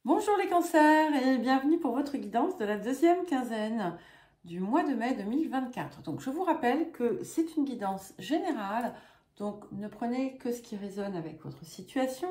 Bonjour les cancers et bienvenue pour votre guidance de la deuxième quinzaine du mois de mai 2024. Donc je vous rappelle que c'est une guidance générale, donc ne prenez que ce qui résonne avec votre situation.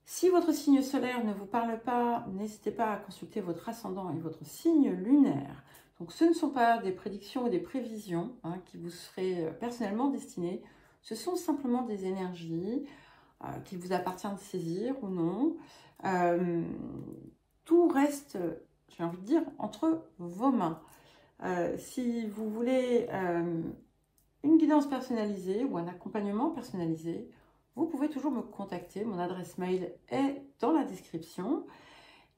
Si votre signe solaire ne vous parle pas, n'hésitez pas à consulter votre ascendant et votre signe lunaire. Donc ce ne sont pas des prédictions ou des prévisions qui vous seraient personnellement destinées, ce sont simplement des énergies qu'il vous appartient de saisir ou non. Tout reste, j'ai envie de dire, entre vos mains. Si vous voulez une guidance personnalisée ou un accompagnement personnalisé, vous pouvez toujours me contacter. Mon adresse mail est dans la description.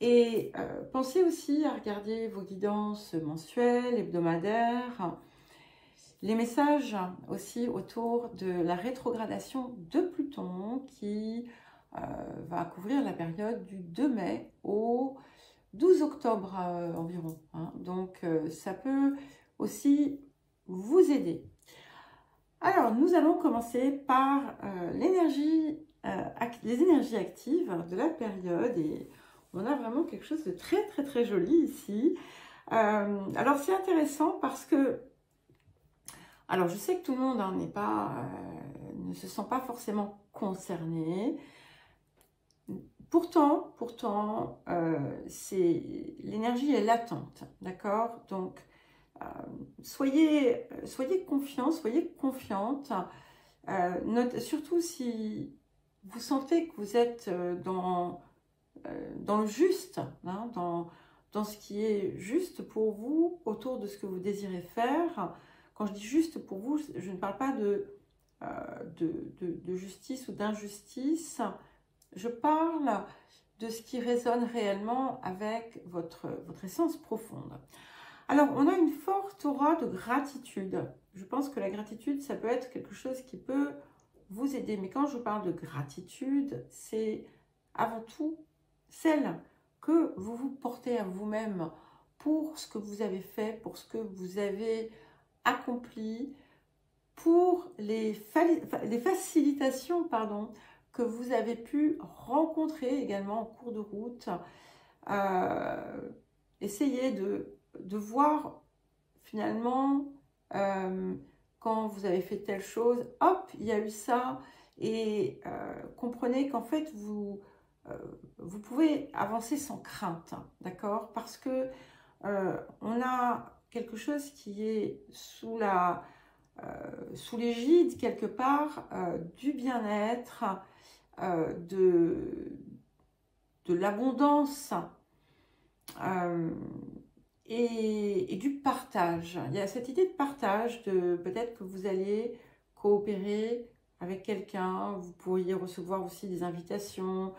Et pensez aussi à regarder vos guidances mensuelles, hebdomadaires, les messages aussi autour de la rétrogradation de Pluton qui va couvrir la période du 2 mai au 12 octobre environ. Donc ça peut aussi vous aider. Alors nous allons commencer par les énergies actives de la période et on a vraiment quelque chose de très joli ici. Alors c'est intéressant parce que alors, je sais que tout le monde ne se sent pas forcément concerné. Pourtant, l'énergie est latente, d'accord? Donc, soyez confiants, soyez confiantes. Surtout si vous sentez que vous êtes dans le juste, dans ce qui est juste pour vous, autour de ce que vous désirez faire. Quand je dis juste pour vous, je ne parle pas de justice ou d'injustice. Je parle de ce qui résonne réellement avec votre essence profonde. Alors, on a une forte aura de gratitude. Je pense que la gratitude, ça peut être quelque chose qui peut vous aider. Mais quand je parle de gratitude, c'est avant tout celle que vous vous portez à vous-même pour ce que vous avez fait, pour ce que vous avez accompli, pour les facilitations que vous avez pu rencontrer également en cours de route. Essayez de voir finalement quand vous avez fait telle chose, hop, il y a eu ça, et comprenez qu'en fait vous pouvez avancer sans crainte, d'accord? Parce que on a quelque chose qui est sous l'égide quelque part du bien-être, de l'abondance et du partage. Il y a cette idée de partage, de peut-être que vous allez coopérer avec quelqu'un, vous pourriez recevoir aussi des invitations.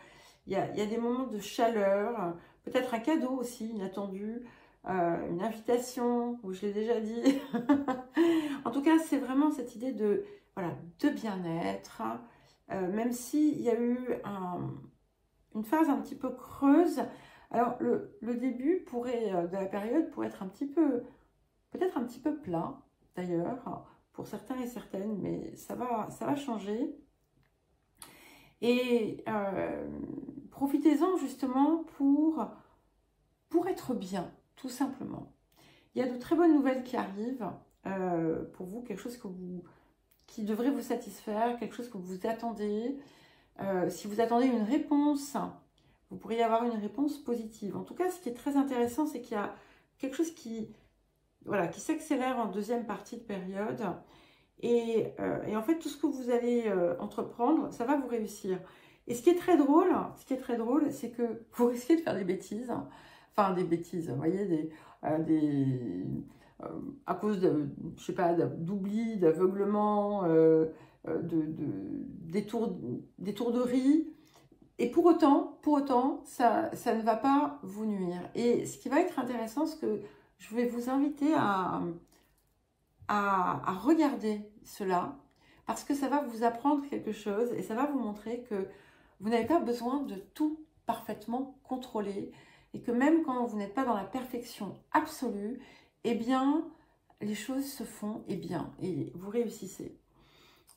Il y a des moments de chaleur, peut-être un cadeau aussi inattendu, une invitation, où je l'ai déjà dit. En tout cas, c'est vraiment cette idée de, voilà, de bien-être, même s'il y a eu une phase un petit peu creuse. Alors, le début de la période pourrait être peut-être un petit peu plat, d'ailleurs, pour certains et certaines, mais ça va changer. Et profitez-en justement pour être bien, tout simplement. Il y a de très bonnes nouvelles qui arrivent pour vous, quelque chose qui devrait vous satisfaire, quelque chose que vous attendez. Si vous attendez une réponse, vous pourriez avoir une réponse positive. En tout cas, ce qui est très intéressant, c'est qu'il y a quelque chose qui s'accélère en deuxième partie de période. Et en fait, tout ce que vous allez entreprendre, ça va vous réussir. Et ce qui est très drôle, c'est que vous risquez de faire des bêtises. Enfin, des bêtises, vous voyez, à cause je sais pas, d'oubli, d'aveuglement, d'étourderie. Et pour autant, ça ne va pas vous nuire. Et ce qui va être intéressant, c'est que je vais vous inviter à regarder cela, parce que ça va vous apprendre quelque chose et ça va vous montrer que vous n'avez pas besoin de tout parfaitement contrôler et que même quand vous n'êtes pas dans la perfection absolue, eh bien, les choses se font et bien et vous réussissez.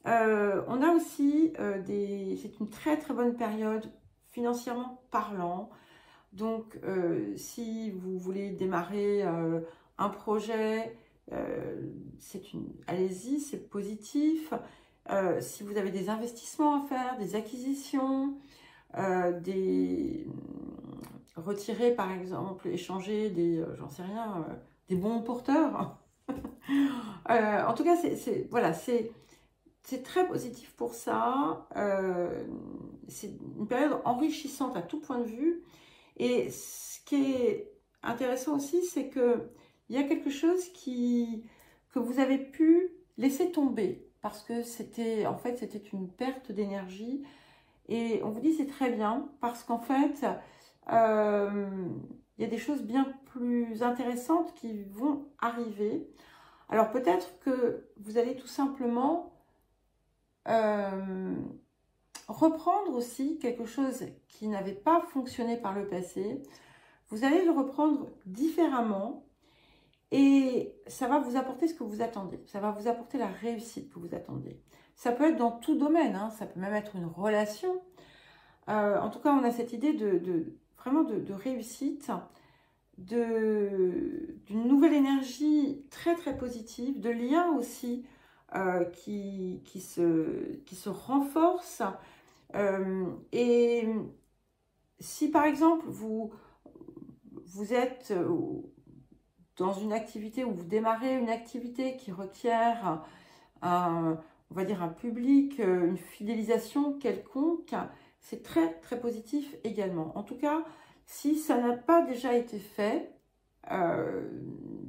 On a aussi c'est une très bonne période financièrement parlant. Donc, si vous voulez démarrer un projet, allez-y, c'est positif. Si vous avez des investissements à faire, des acquisitions, retirer par exemple, échanger des, j'en sais rien, des bons porteurs. En tout cas, voilà, c'est très positif pour ça. C'est une période enrichissante à tout point de vue. Et ce qui est intéressant aussi, c'est que il y a quelque chose que vous avez pu laisser tomber parce que c'était une perte d'énergie. Et on vous dit c'est très bien parce qu'en fait, il y a des choses bien plus intéressantes qui vont arriver. Alors peut-être que vous allez tout simplement reprendre aussi quelque chose qui n'avait pas fonctionné par le passé. Vous allez le reprendre différemment et ça va vous apporter ce que vous attendez. Ça va vous apporter la réussite que vous attendez. Ça peut être dans tout domaine, hein, ça peut même être une relation. En tout cas, on a cette idée vraiment de réussite, d'une nouvelle énergie très très positive, de liens aussi qui se renforcent. Et si par exemple vous êtes dans une activité où vous démarrez une activité qui requiert on va dire un public, une fidélisation quelconque, c'est très très positif également. En tout cas, si ça n'a pas déjà été fait,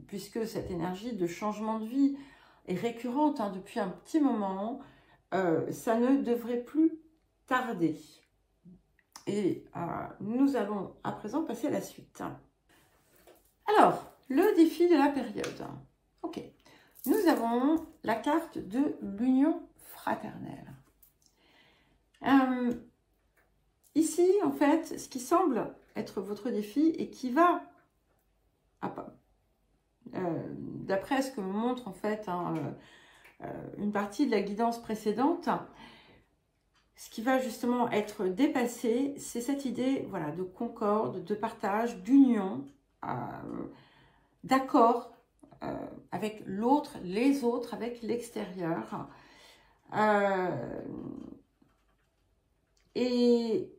puisque cette énergie de changement de vie est récurrente hein, depuis un petit moment, ça ne devrait plus tarder. Et nous allons à présent passer à la suite. Alors, le défi de la période. Ok. Nous avons la carte de l'union fraternelle. Ici, en fait, ce qui semble être votre défi et qui va, d'après ce que me montre en fait une partie de la guidance précédente, ce qui va justement être dépassé, c'est cette idée voilà, de concorde, de partage, d'union, d'accord avec l'autre, les autres, avec l'extérieur. Et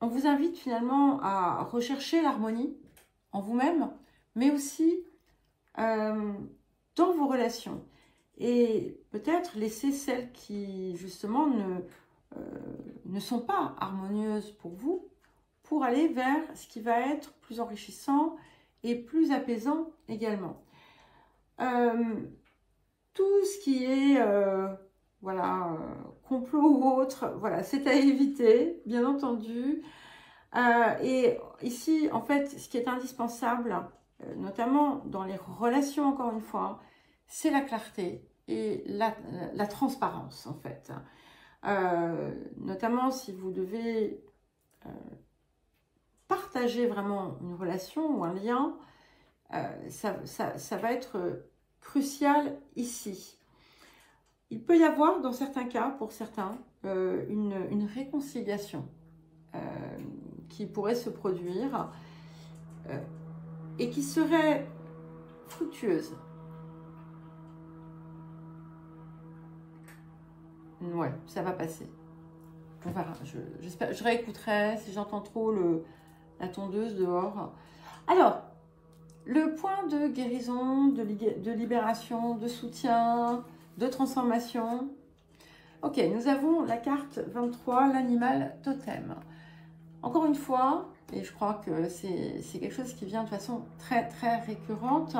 on vous invite finalement à rechercher l'harmonie en vous-même, mais aussi dans vos relations. Et peut-être laisser celles qui, justement, ne sont pas harmonieuses pour vous, pour aller vers ce qui va être plus enrichissant et plus apaisant également. Tout ce qui est voilà, complot ou autre, voilà, c'est à éviter, bien entendu. Et ici, en fait, ce qui est indispensable, notamment dans les relations, encore une fois, c'est la clarté et la transparence, en fait. Notamment si vous devez partager vraiment une relation ou un lien, ça va être crucial ici. Il peut y avoir, dans certains cas, pour certains, une réconciliation qui pourrait se produire et qui serait fructueuse. Ouais, ça va passer. On verra. J'espère, je réécouterai si j'entends trop la tondeuse dehors. Alors, le point de guérison, de libération, de soutien, de transformation. Ok, nous avons la carte 23, l'animal totem. Encore une fois, et je crois que c'est quelque chose qui vient de façon très très récurrente,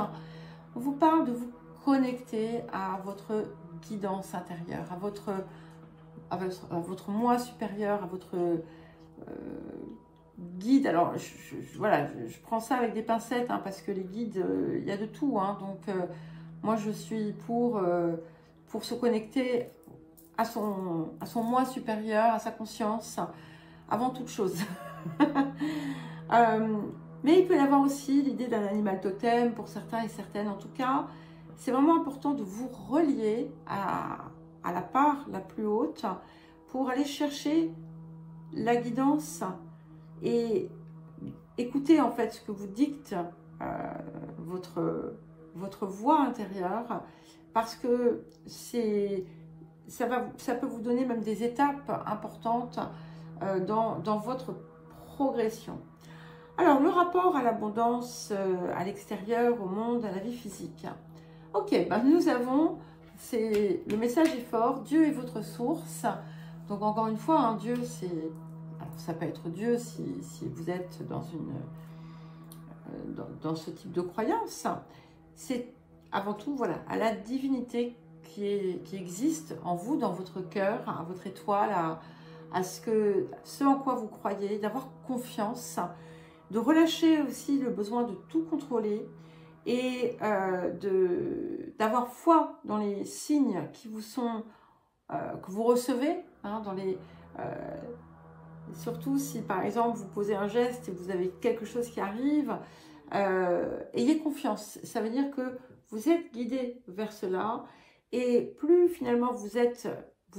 on vous parle de vous connecter à votre guidance intérieure, à votre moi supérieur, à votre guide. Alors voilà, je prends ça avec des pincettes hein, parce que les guides, il y a de tout. Hein, donc moi je suis pour se connecter à son moi supérieur, à sa conscience, avant toute chose. Mais il peut y avoir aussi l'idée d'un animal totem pour certains et certaines. En tout cas, c'est vraiment important de vous relier à la part la plus haute pour aller chercher la guidance et écoutez en fait ce que vous dicte votre voix intérieure, parce que ça peut vous donner même des étapes importantes dans votre progression. Alors, le rapport à l'abondance, à l'extérieur, au monde, à la vie physique. Ok, ben nous avons, le message est fort, Dieu est votre source. Donc encore une fois, hein, Dieu, ça peut être Dieu si vous êtes dans ce type de croyance. C'est avant tout, voilà, à la divinité qui existe en vous, dans votre cœur, à votre étoile, à ce en quoi vous croyez, d'avoir confiance, de relâcher aussi le besoin de tout contrôler et d'avoir foi dans les signes qui vous sont, que vous recevez, hein, surtout si par exemple vous posez un geste et vous avez quelque chose qui arrive, ayez confiance. Ça veut dire que vous êtes guidé vers cela, et plus finalement vous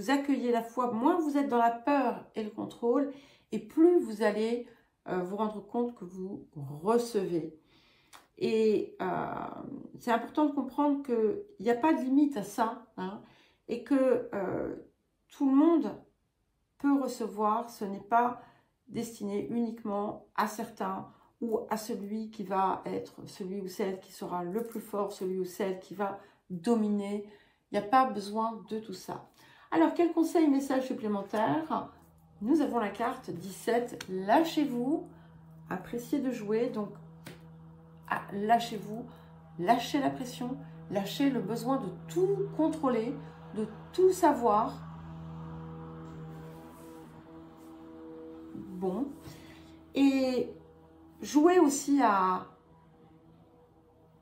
accueillez la foi, moins vous êtes dans la peur et le contrôle, et plus vous allez vous rendre compte que vous recevez. Et c'est important de comprendre qu'il n'y a pas de limite à ça, hein, et que tout le monde peut recevoir. Ce n'est pas destiné uniquement à certains ou à celui qui va être celui ou celle qui sera le plus fort, celui ou celle qui va dominer. Il n'y a pas besoin de tout ça. Alors, quel conseil, message supplémentaire? Nous avons la carte 17, lâchez-vous, appréciez de jouer, donc lâchez-vous, lâchez la pression, lâchez le besoin de tout contrôler, de tout savoir. Bon, et jouez aussi à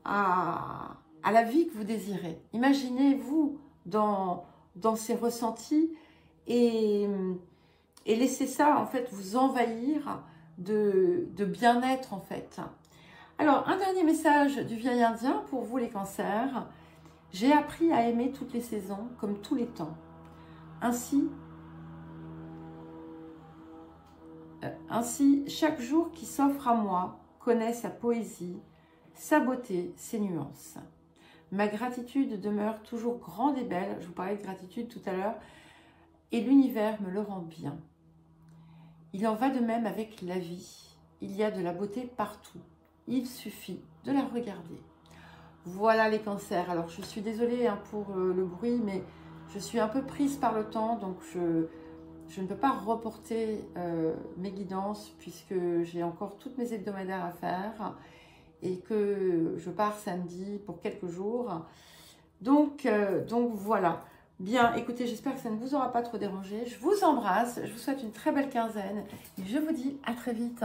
la vie que vous désirez. Imaginez-vous dans ces ressentis et laissez ça en fait vous envahir de bien-être en fait. Alors, un dernier message du vieil indien pour vous les cancers. J'ai appris à aimer toutes les saisons comme tous les temps. Ainsi, chaque jour qui s'offre à moi connaît sa poésie, sa beauté, ses nuances. Ma gratitude demeure toujours grande et belle. Je vous parlais de gratitude tout à l'heure. Et l'univers me le rend bien. Il en va de même avec la vie. Il y a de la beauté partout. Il suffit de la regarder. Voilà les cancers. Alors, je suis désolée hein, pour le bruit, mais je suis un peu prise par le temps, donc je ne peux pas reporter mes guidances puisque j'ai encore toutes mes hebdomadaires à faire et que je pars samedi pour quelques jours. Donc voilà. Bien, écoutez, j'espère que ça ne vous aura pas trop dérangé. Je vous embrasse, je vous souhaite une très belle quinzaine et je vous dis à très vite.